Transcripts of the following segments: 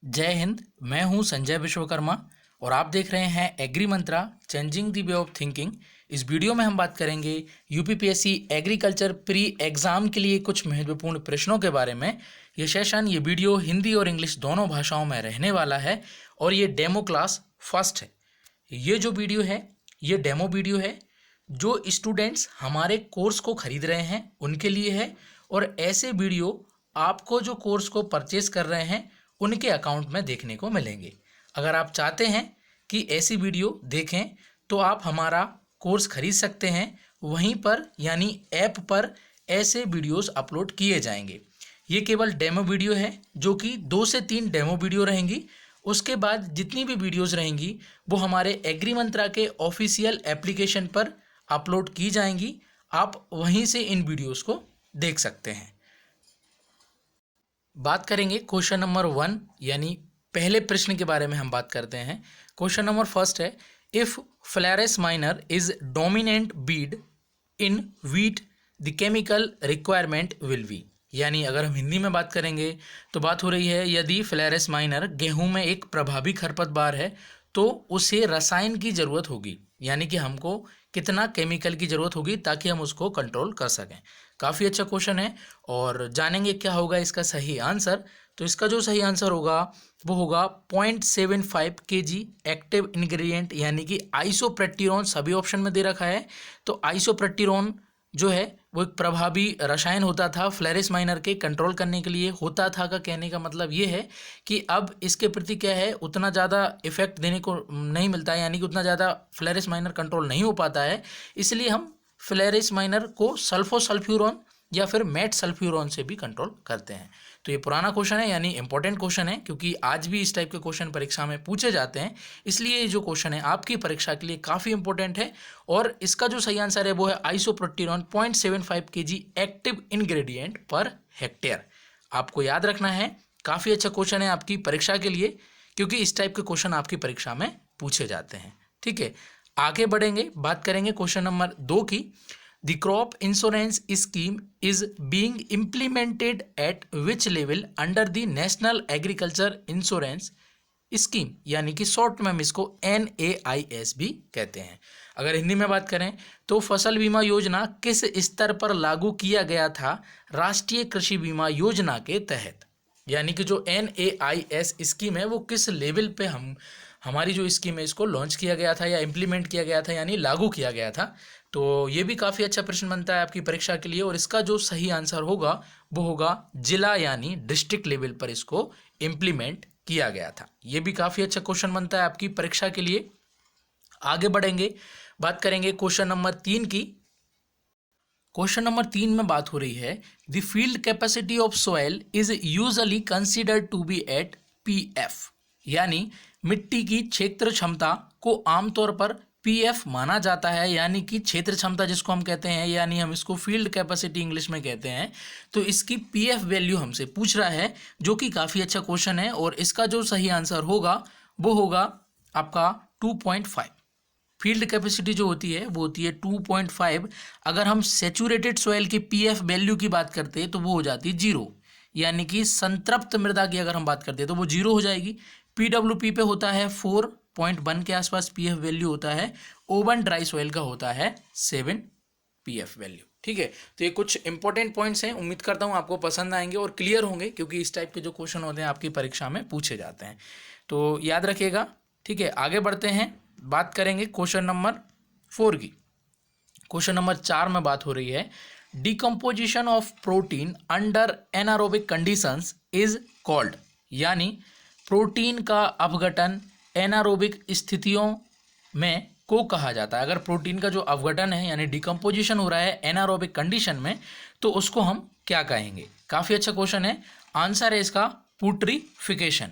जय हिंद। मैं हूं संजय विश्वकर्मा और आप देख रहे हैं Agri Mantra changing the way of thinking. इस वीडियो में हम बात करेंगे यूपीपीएससी एग्रीकल्चर प्री एग्ज़ाम के लिए कुछ महत्वपूर्ण प्रश्नों के बारे में। ये वीडियो हिंदी और इंग्लिश दोनों भाषाओं में रहने वाला है और ये डेमो क्लास फर्स्ट है। ये जो वीडियो है ये डेमो वीडियो है। जो स्टूडेंट्स हमारे कोर्स को खरीद रहे हैं उनके लिए है, और ऐसे वीडियो आपको जो कोर्स को परचेस कर रहे हैं उनके अकाउंट में देखने को मिलेंगे। अगर आप चाहते हैं कि ऐसी वीडियो देखें तो आप हमारा कोर्स खरीद सकते हैं। वहीं पर यानी ऐप पर ऐसे वीडियोस अपलोड किए जाएंगे। ये केवल डेमो वीडियो है जो कि 2 से 3 डेमो वीडियो रहेंगी। उसके बाद जितनी भी वीडियोस रहेंगी वो हमारे एग्री मंत्रा के ऑफिशियल एप्लीकेशन पर अपलोड की जाएंगी। आप वहीं से इन वीडियोस को देख सकते हैं। बात करेंगे क्वेश्चन नंबर 1 यानी पहले प्रश्न के बारे में हम बात करते हैं। क्वेश्चन नंबर फर्स्ट है, if Phalaris minor is dominant weed in wheat the chemical requirement will be. यानी अगर हम हिंदी में बात करेंगे तो बात हो रही है यदि फ्लैरेस माइनर गेहूं में एक प्रभावी खरपतवार है तो उसे रसायन की ज़रूरत होगी, यानी कि हमको कितना केमिकल की ज़रूरत होगी ताकि हम उसको कंट्रोल कर सकें। काफ़ी अच्छा क्वेश्चन है और जानेंगे क्या होगा इसका सही आंसर। तो इसका जो सही आंसर होगा वो होगा 0.75 kg एक्टिव इंग्रेडिएंट, यानी कि आइसोप्रेटिरोन सभी ऑप्शन में दे रखा है। तो आइसोप्रेटिरोन जो है वो एक प्रभावी रसायन होता था फ्लैरेस माइनर के कंट्रोल करने के लिए। होता था का कहने का मतलब ये है कि अब इसके प्रति क्या है, उतना ज़्यादा इफेक्ट देने को नहीं मिलता है, यानी कि उतना ज़्यादा फ्लैरेस माइनर कंट्रोल नहीं हो पाता है। इसलिए हम फ्लैरेस माइनर को सल्फोसल्फ्यूरॉन या फिर मेट सल्फ्यूरॉन से भी कंट्रोल करते हैं। तो ये पुराना क्वेश्चन है यानी इंपॉर्टेंट क्वेश्चन है, क्योंकि आज भी इस टाइप के क्वेश्चन परीक्षा में पूछे जाते हैं। इसलिए ये जो क्वेश्चन है आपकी परीक्षा के लिए काफ़ी इंपॉर्टेंट है। और इसका जो सही आंसर है वो है आइसोप्रोटीरॉन 0.75 kg active ingredient per hectare. आपको याद रखना है, काफ़ी अच्छा क्वेश्चन है आपकी परीक्षा के लिए, क्योंकि इस टाइप के क्वेश्चन आपकी परीक्षा में पूछे जाते हैं। ठीक है, आगे बढ़ेंगे, बात करेंगे क्वेश्चन नंबर 2 की। The crop insurance scheme is being implemented at which level under the National Agriculture Insurance Scheme, यानी कि शॉर्ट में हम इसको NAIS भी कहते हैं। अगर हिंदी में बात करें तो फसल बीमा योजना किस स्तर पर लागू किया गया था राष्ट्रीय कृषि बीमा योजना के तहत। यानी कि जो NAIS स्कीम है वो किस लेवल पे हमारी जो स्कीम है इसको लॉन्च किया गया था या इम्प्लीमेंट किया गया था, यानी लागू किया गया था। तो ये भी काफ़ी अच्छा प्रश्न बनता है आपकी परीक्षा के लिए, और इसका जो सही आंसर होगा वो होगा जिला यानी डिस्ट्रिक्ट लेवल पर इसको इम्प्लीमेंट किया गया था। ये भी काफ़ी अच्छा क्वेश्चन बनता है आपकी परीक्षा के लिए। आगे बढ़ेंगे, बात करेंगे क्वेश्चन नंबर 3 की। क्वेश्चन नंबर 3 में बात हो रही है, the field capacity of soil is usually considered to be at PF, यानी मिट्टी की क्षेत्र क्षमता को आमतौर पर PF माना जाता है, यानी कि क्षेत्र क्षमता जिसको हम कहते हैं, यानी हम इसको फील्ड कैपेसिटी इंग्लिश में कहते हैं। तो इसकी PF वैल्यू हमसे पूछ रहा है, जो कि काफ़ी अच्छा क्वेश्चन है। और इसका जो सही आंसर होगा वो होगा आपका 2.5। फील्ड कैपेसिटी जो होती है वो होती है 2.5। अगर हम सेचूरेटेड सॉइल की PF वैल्यू की बात करते हैं तो वो हो जाती है 0, यानी कि संतृप्त मृदा की अगर हम बात करते हैं तो वो 0 हो जाएगी। PWP पे होता है 4.1 के आसपास PF वैल्यू होता है। ओवन ड्राई सॉइल का होता है 7 PF वैल्यू। ठीक है, तो ये कुछ इंपॉर्टेंट पॉइंट्स हैं, उम्मीद करता हूँ आपको पसंद आएंगे और क्लियर होंगे, क्योंकि इस टाइप के जो क्वेश्चन होते हैं आपकी परीक्षा में पूछे जाते हैं, तो याद रखिएगा। ठीक है, आगे बढ़ते हैं, बात करेंगे क्वेश्चन नंबर 4 की। क्वेश्चन नंबर 4 में बात हो रही है, decomposition of protein under anaerobic conditions is called, यानी प्रोटीन का अपघटन एनारोबिक स्थितियों में को कहा जाता है। अगर प्रोटीन का जो अपघटन है यानी डिकम्पोजिशन हो रहा है एनारोबिक कंडीशन में तो उसको हम क्या कहेंगे। काफ़ी अच्छा क्वेश्चन है। आंसर है इसका पुट्रीफिकेशन।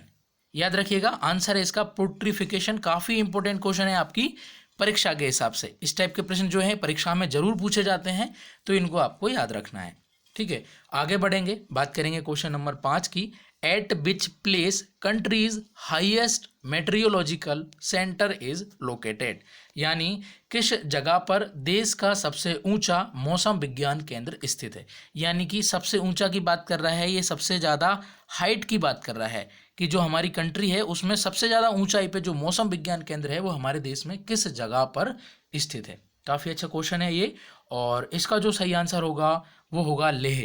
याद रखिएगा, आंसर है इसका पुट्रीफिकेशन। काफ़ी इंपॉर्टेंट क्वेश्चन है आपकी परीक्षा के हिसाब से। इस टाइप के प्रश्न जो है परीक्षा में जरूर पूछे जाते हैं, तो इनको आपको याद रखना है। ठीक है, आगे बढ़ेंगे, बात करेंगे क्वेश्चन नंबर 5 की। At which place countries highest meteorological centre is located, यानी किस जगह पर देश का सबसे ऊंचा मौसम विज्ञान केंद्र स्थित है। यानी कि सबसे ऊंचा की बात कर रहा है ये, सबसे ज़्यादा हाइट की बात कर रहा है कि जो हमारी कंट्री है उसमें सबसे ज़्यादा ऊंचाई पे जो मौसम विज्ञान केंद्र है वो हमारे देश में किस जगह पर स्थित है। काफ़ी अच्छा क्वेश्चन है ये, और इसका जो सही आंसर होगा वो होगा लेह।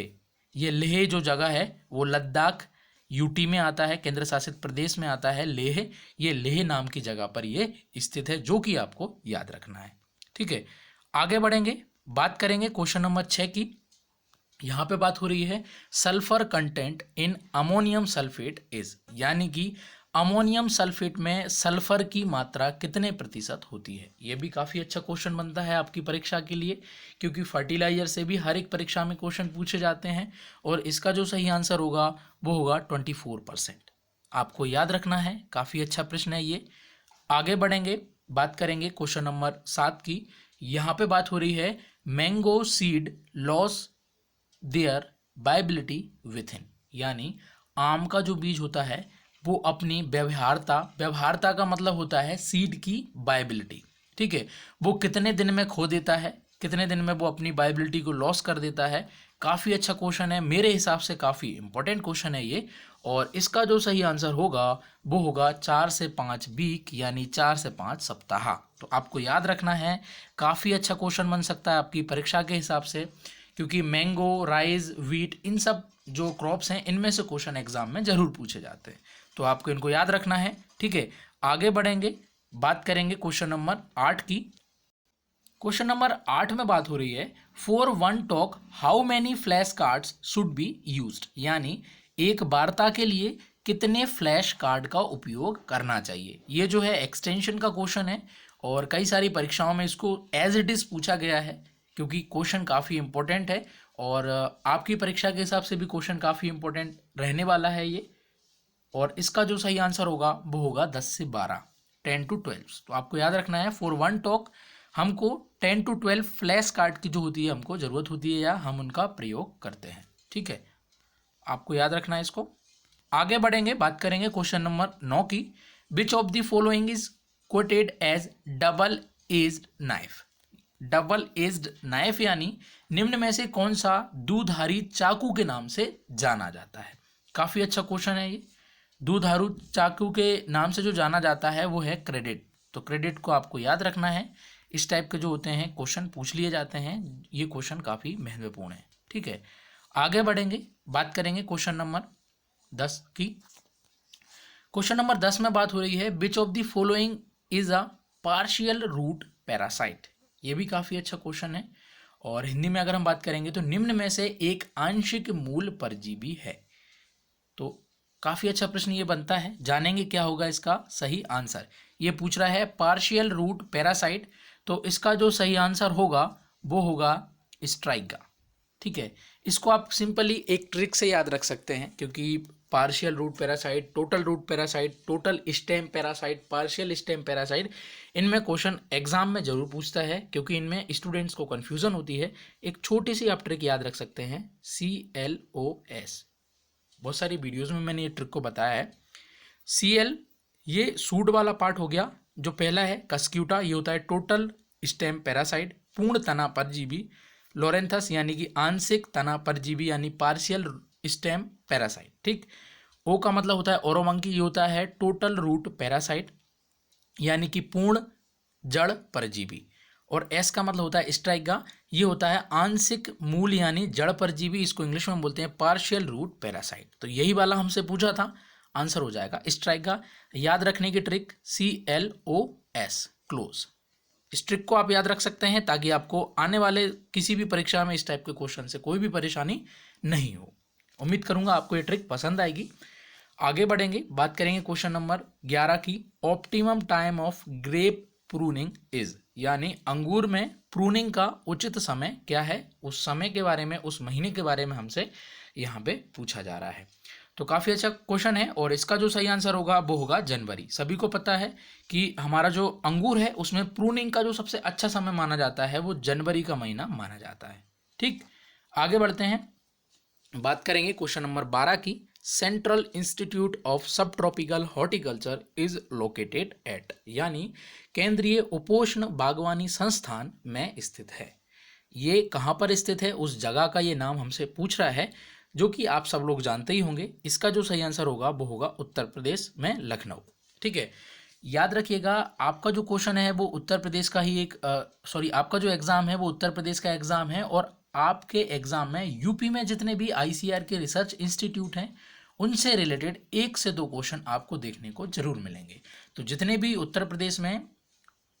ये लेह जो जगह है वो लद्दाख यूटी में आता है, केंद्र शासित प्रदेश में आता है लेह। ये लेह नाम की जगह पर ये स्थित है, जो कि आपको याद रखना है। ठीक है, आगे बढ़ेंगे, बात करेंगे क्वेश्चन नंबर 6 की। यहाँ पे बात हो रही है sulphur content in ammonium sulphate is, यानी कि अमोनियम सल्फेट में सल्फर की मात्रा कितने प्रतिशत होती है। ये भी काफ़ी अच्छा क्वेश्चन बनता है आपकी परीक्षा के लिए, क्योंकि फर्टिलाइजर से भी हर एक परीक्षा में क्वेश्चन पूछे जाते हैं, और इसका जो सही आंसर होगा वो होगा 24%। आपको याद रखना है, काफ़ी अच्छा प्रश्न है ये। आगे बढ़ेंगे, बात करेंगे क्वेश्चन नंबर 7 की। यहाँ पे बात हो रही है mango seed loss their viability within, यानी आम का जो बीज होता है वो अपनी व्यवहारता का मतलब होता है सीड की वायबिलिटी। ठीक है, वो कितने दिन में खो देता है, कितने दिन में वो अपनी वायबिलिटी को लॉस कर देता है। काफ़ी अच्छा क्वेश्चन है, मेरे हिसाब से काफ़ी इंपॉर्टेंट क्वेश्चन है ये, और इसका जो सही आंसर होगा वो होगा 4 से 5 वीक, यानी 4 से 5 सप्ताह। तो आपको याद रखना है, काफ़ी अच्छा क्वेश्चन बन सकता है आपकी परीक्षा के हिसाब से, क्योंकि मैंगो, राइस, वीट, इन सब जो क्रॉप्स हैं इनमें से क्वेश्चन एग्जाम में जरूर पूछे जाते हैं, तो आपको इनको याद रखना है। ठीक है, आगे बढ़ेंगे, बात करेंगे क्वेश्चन नंबर 8 की। क्वेश्चन नंबर 8 में बात हो रही है for one talk how many flash cards should be used, यानी एक वार्ता के लिए कितने फ्लैश कार्ड का उपयोग करना चाहिए। ये जो है एक्सटेंशन का क्वेश्चन है, और कई सारी परीक्षाओं में इसको एज इट इज़ पूछा गया है, क्योंकि क्वेश्चन काफ़ी इंपॉर्टेंट है, और आपकी परीक्षा के हिसाब से भी क्वेश्चन काफ़ी इंपॉर्टेंट रहने वाला है ये। और इसका जो सही आंसर होगा वो होगा 10 से 12, 10 to 12। तो आपको याद रखना है फॉर वन टॉक हमको 10 to 12 फ्लैश कार्ड की जो होती है हमको ज़रूरत होती है, या हम उनका प्रयोग करते हैं। ठीक है, आपको याद रखना है इसको। आगे बढ़ेंगे, बात करेंगे क्वेश्चन नंबर 9 की। Which of the following is quoted as double edged knife. Double edged knife यानी निम्न में से कौन सा दुधारी चाकू के नाम से जाना जाता है। काफ़ी अच्छा क्वेश्चन है ये। दुधारू चाकू के नाम से जो जाना जाता है वो है क्रेडिट। तो क्रेडिट को आपको याद रखना है, इस टाइप के जो होते हैं क्वेश्चन पूछ लिए जाते हैं, ये क्वेश्चन काफ़ी महत्वपूर्ण है। ठीक है, आगे बढ़ेंगे, बात करेंगे क्वेश्चन नंबर 10 की। क्वेश्चन नंबर 10 में बात हो रही है which of the following is a partial root parasite. ये भी काफ़ी अच्छा क्वेश्चन है, और हिंदी में अगर हम बात करेंगे तो निम्न में से एक आंशिक मूल परजीवी है। तो काफ़ी अच्छा प्रश्न ये बनता है, जानेंगे क्या होगा इसका सही आंसर। ये पूछ रहा है पार्शियल रूट पैरासाइट, तो इसका जो सही आंसर होगा वो होगा स्ट्राइगा। ठीक है, इसको आप सिंपली एक ट्रिक से याद रख सकते हैं, क्योंकि partial root parasite, total root parasite, total stem parasite, partial stem parasite, इनमें क्वेश्चन एग्जाम में जरूर पूछता है, क्योंकि इनमें स्टूडेंट्स को कन्फ्यूजन होती है। एक छोटी सी आप ट्रिक याद रख सकते हैं, CLOS। बहुत सारी वीडियोस में मैंने ये ट्रिक को बताया है। CL ये सूट वाला पार्ट हो गया, जो पहला है कस्क्यूटा, ये होता है टोटल स्टेम पैरासाइट, पूर्ण तना परजीवी। लोरेंथस यानी कि आंशिक तना परजीवी, यानी पार्शियल स्टेम पैरासाइट। ठीक, O का मतलब होता है ओरोमंकी, ये होता है टोटल रूट पैरासाइट, यानी कि पूर्ण जड़ परजीवी। और S का मतलब होता है स्ट्राइगा, ये होता है आंशिक मूल यानी जड़ परजीवी, इसको इंग्लिश में बोलते हैं पार्शियल रूट पैरासाइट। तो यही वाला हमसे पूछा था, आंसर हो जाएगा स्ट्राइगा। याद रखने की ट्रिक CLOS, क्लोज। इस ट्रिक को आप याद रख सकते हैं, ताकि आपको आने वाले किसी भी परीक्षा में इस टाइप के क्वेश्चन से कोई भी परेशानी नहीं हो। उम्मीद करूंगा आपको ये ट्रिक पसंद आएगी। आगे बढ़ेंगे, बात करेंगे क्वेश्चन नंबर 11 की। Optimum time of grape pruning is, यानी अंगूर में प्रूनिंग का उचित समय क्या है, उस समय के बारे में, उस महीने के बारे में हमसे यहाँ पे पूछा जा रहा है। तो काफ़ी अच्छा क्वेश्चन है, और इसका जो सही आंसर होगा वो होगा जनवरी। सभी को पता है कि हमारा जो अंगूर है उसमें प्रूनिंग का जो सबसे अच्छा समय माना जाता है वो जनवरी का महीना माना जाता है। ठीक, आगे बढ़ते हैं, बात करेंगे क्वेश्चन नंबर 12 की। सेंट्रल इंस्टीट्यूट ऑफ सब tropical horticulture is located at, यानी केंद्रीय उपोष्ण बागवानी संस्थान में स्थित है। ये कहाँ पर स्थित है, उस जगह का ये नाम हमसे पूछ रहा है, जो कि आप सब लोग जानते ही होंगे। इसका जो सही आंसर होगा वो होगा उत्तर प्रदेश में लखनऊ। ठीक है, याद रखिएगा, आपका जो क्वेश्चन है वो उत्तर प्रदेश का ही आपका जो एग्जाम है वो उत्तर प्रदेश का एग्जाम है, और आपके एग्जाम में यूपी में जितने भी आईसीआर के रिसर्च इंस्टीट्यूट हैं उनसे रिलेटेड 1 से 2 क्वेश्चन आपको देखने को जरूर मिलेंगे। तो जितने भी उत्तर प्रदेश में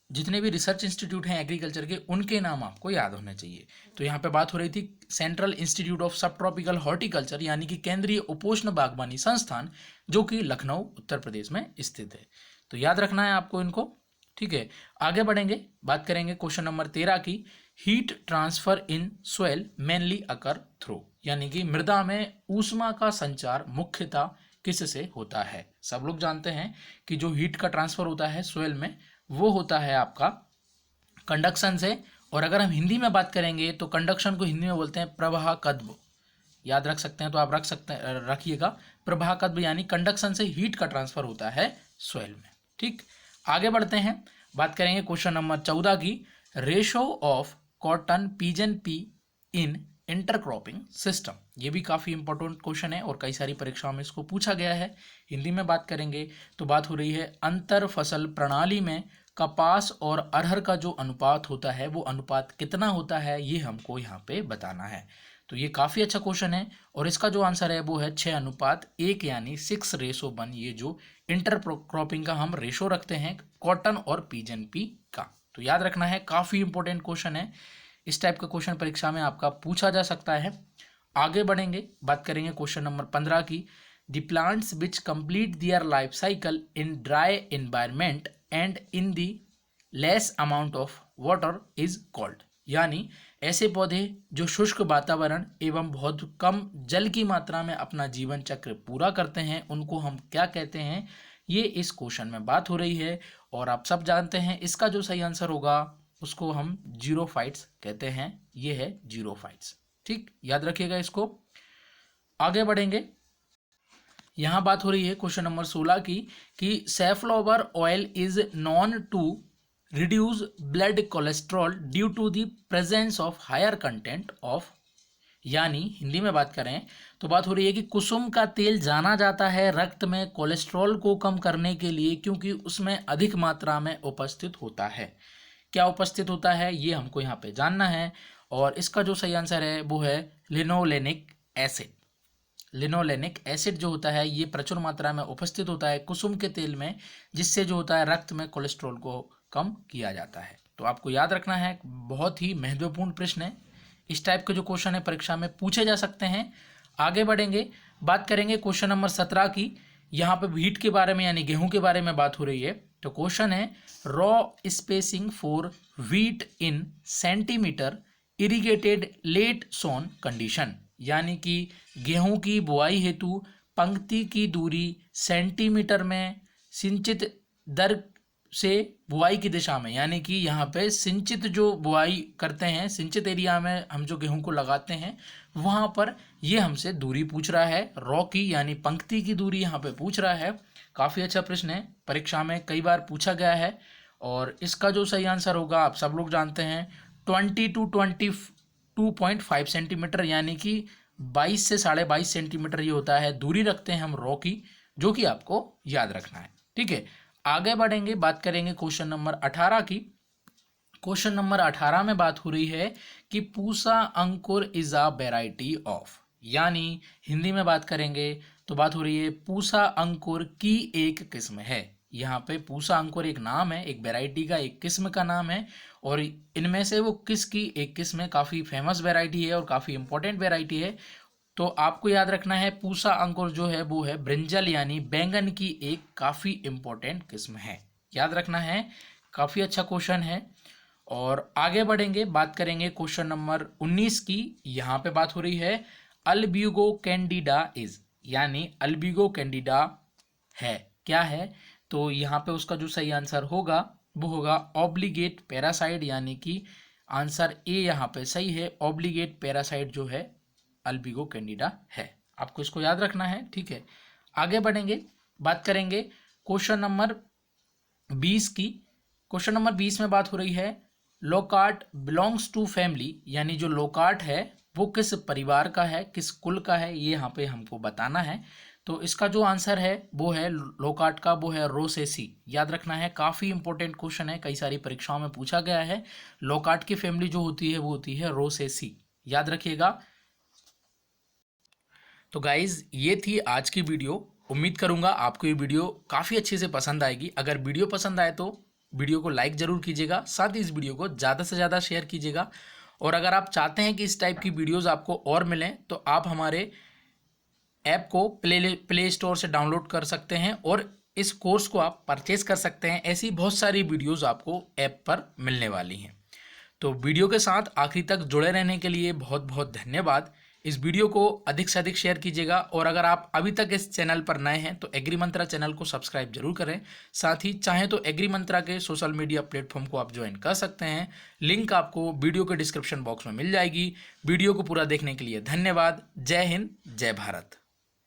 जितने भी रिसर्च इंस्टीट्यूट हैं एग्रीकल्चर के, उनके नाम आपको याद होने चाहिए। तो यहाँ पे बात हो रही थी सेंट्रल इंस्टीट्यूट ऑफ सब ट्रॉपिकल हॉर्टिकल्चर, यानी कि केंद्रीय उपोष्ण बागवानी संस्थान, जो कि लखनऊ उत्तर प्रदेश में स्थित है। तो याद रखना है आपको इनको। ठीक है, आगे बढ़ेंगे, बात करेंगे क्वेश्चन नंबर 13 की। Heat transfer in soil mainly occur through, यानी कि मृदा में ऊष्मा का संचार मुख्यतः किससे होता है। सब लोग जानते हैं कि जो हीट का ट्रांसफर होता है सोयल में, वो होता है आपका कंडक्शन से। और अगर हम हिंदी में बात करेंगे तो कंडक्शन को हिंदी में बोलते हैं प्रवाह कद्व। याद रख सकते हैं तो आप रखिएगा प्रवाह कद्व, यानी कंडक्शन से हीट का ट्रांसफर होता है सोयल में। ठीक, आगे बढ़ते हैं, बात करेंगे क्वेश्चन नंबर 14 की। Ratio of cotton pigeon P in intercropping system, ये भी काफ़ी इंपॉर्टेंट क्वेश्चन है और कई सारी परीक्षाओं में इसको पूछा गया है। हिंदी में बात करेंगे तो बात हो रही है अंतर फसल प्रणाली में कपास और अरहर का जो अनुपात होता है वो अनुपात कितना होता है, ये हमको यहाँ पे बताना है। तो ये काफ़ी अच्छा क्वेश्चन है और इसका जो आंसर है वो है 6:1, यानी 6:1। ये जो इंटरक्रॉपिंग का हम रेशो रखते हैं कॉटन और पिजन पी का, तो याद रखना है, काफ़ी इंपॉर्टेंट क्वेश्चन है। इस टाइप का क्वेश्चन परीक्षा में आपका पूछा जा सकता है। आगे बढ़ेंगे, बात करेंगे क्वेश्चन नंबर 15 की। The plants which complete their life cycle in dry environment and in the less amount of water is called, यानी ऐसे पौधे जो शुष्क वातावरण एवं बहुत कम जल की मात्रा में अपना जीवन चक्र पूरा करते हैं, उनको हम क्या कहते हैं, ये इस क्वेश्चन में बात हो रही है। और आप सब जानते हैं इसका जो सही आंसर होगा उसको हम जीरोफाइट्स कहते हैं। ये है जीरोफाइट्स। ठीक, याद रखिएगा इसको। आगे बढ़ेंगे, यहाँ बात हो रही है क्वेश्चन नंबर 16 की कि safflower oil is known to reduce blood cholesterol due to the presence of higher content of, यानी हिंदी में बात करें तो बात हो रही है कि कुसुम का तेल जाना जाता है रक्त में कोलेस्ट्रॉल को कम करने के लिए, क्योंकि उसमें अधिक मात्रा में उपस्थित होता है। क्या उपस्थित होता है ये हमको यहाँ पे जानना है, और इसका जो सही आंसर है वो है लिनोलेनिक एसिड। लिनोलेनिक एसिड जो होता है ये प्रचुर मात्रा में उपस्थित होता है कुसुम के तेल में, जिससे जो होता है रक्त में कोलेस्ट्रॉल को कम किया जाता है। तो आपको याद रखना है, बहुत ही महत्वपूर्ण प्रश्न है। इस टाइप के जो क्वेश्चन है परीक्षा में पूछे जा सकते हैं। आगे बढ़ेंगे, बात करेंगे क्वेश्चन नंबर 17 की। यहाँ पे व्हीट के बारे में यानी गेहूं के बारे में बात हो रही है। तो क्वेश्चन है row spacing for wheat in centimetre irrigated late sown condition, यानी कि गेहूं की बुआई हेतु पंक्ति की दूरी सेंटीमीटर में सिंचित दर से बुआई की दिशा में, यानी कि यहाँ पे सिंचित जो बुआई करते हैं, सिंचित एरिया में हम जो गेहूं को लगाते हैं वहाँ पर ये हमसे दूरी पूछ रहा है, रॉ की यानी पंक्ति की दूरी यहाँ पे पूछ रहा है। काफ़ी अच्छा प्रश्न है, परीक्षा में कई बार पूछा गया है। और इसका जो सही आंसर होगा आप सब लोग जानते हैं 20 to 22.5 सेंटीमीटर, यानी कि 22 से 22.5 सेंटीमीटर ये होता है, दूरी रखते हैं हम रॉ की, जो कि आपको याद रखना है। ठीक है, आगे बढ़ेंगे, बात करेंगे क्वेश्चन नंबर 18 की। क्वेश्चन नंबर 18 में बात हो रही है कि पूसा अंकुर इज अ वेराइटी ऑफ, यानी हिंदी में बात करेंगे तो बात हो रही है पूसा अंकुर की एक किस्म है। यहाँ पे पूसा अंकुर एक नाम है, एक वेराइटी का एक किस्म का नाम है, और इनमें से वो किसकी एक किस्म है, काफ़ी फेमस वेराइटी है और काफ़ी इंपॉर्टेंट वेराइटी है। तो आपको याद रखना है पूसा अंकुर जो है वो है ब्रिंजल यानी बैंगन की एक काफ़ी इंपॉर्टेंट किस्म है। याद रखना है, काफ़ी अच्छा क्वेश्चन है। और आगे बढ़ेंगे, बात करेंगे क्वेश्चन नंबर 19 की। यहाँ पे बात हो रही है अल्ब्यूगो कैंडिडा इज, यानी अल्ब्यूगो कैंडिडा है क्या है, तो यहाँ पे उसका जो सही आंसर होगा वो होगा ऑब्लिगेट पैरासाइट, यानी कि आंसर ए यहाँ पे सही है। ऑब्लिगेट पैरासाइट जो है अल्बिगो कैंडिडा है। आपको इसको याद रखना है, ठीक है। आगे बढ़ेंगे, बात करेंगे क्वेश्चन नंबर 20 की। क्वेश्चन नंबर 20 में बात हो रही है लोकार्ट बिलोंग्स टू फैमिली, यानी जो लोकार्ट है वो किस परिवार का है, किस कुल का है, ये यहाँ पे हमको बताना है। तो इसका जो आंसर है वो है लोकार्ट का, वो है रोसेसी। याद रखना है, काफ़ी इंपॉर्टेंट क्वेश्चन है, कई सारी परीक्षाओं में पूछा गया है। लोकार्ट की फैमिली जो होती है वो होती है रोसेसी, याद रखिएगा। तो गाइज ये थी आज की वीडियो। उम्मीद करूंगा आपको ये वीडियो काफ़ी अच्छे से पसंद आएगी। अगर वीडियो पसंद आए तो वीडियो को लाइक ज़रूर कीजिएगा, साथ ही इस वीडियो को ज़्यादा से ज़्यादा शेयर कीजिएगा। और अगर आप चाहते हैं कि इस टाइप की वीडियोस आपको और मिलें तो आप हमारे ऐप को प्ले स्टोर से डाउनलोड कर सकते हैं और इस कोर्स को आप परचेज कर सकते हैं। ऐसी बहुत सारी वीडियोज़ आपको ऐप पर मिलने वाली हैं। तो वीडियो के साथ आखिरी तक जुड़े रहने के लिए बहुत बहुत धन्यवाद। इस वीडियो को अधिक से अधिक शेयर कीजिएगा और अगर आप अभी तक इस चैनल पर नए हैं तो एग्री मंत्रा चैनल को सब्सक्राइब जरूर करें। साथ ही चाहें तो एग्री मंत्रा के सोशल मीडिया प्लेटफॉर्म को आप ज्वाइन कर सकते हैं। लिंक आपको वीडियो के डिस्क्रिप्शन बॉक्स में मिल जाएगी। वीडियो को पूरा देखने के लिए धन्यवाद। जय हिंद, जय भारत।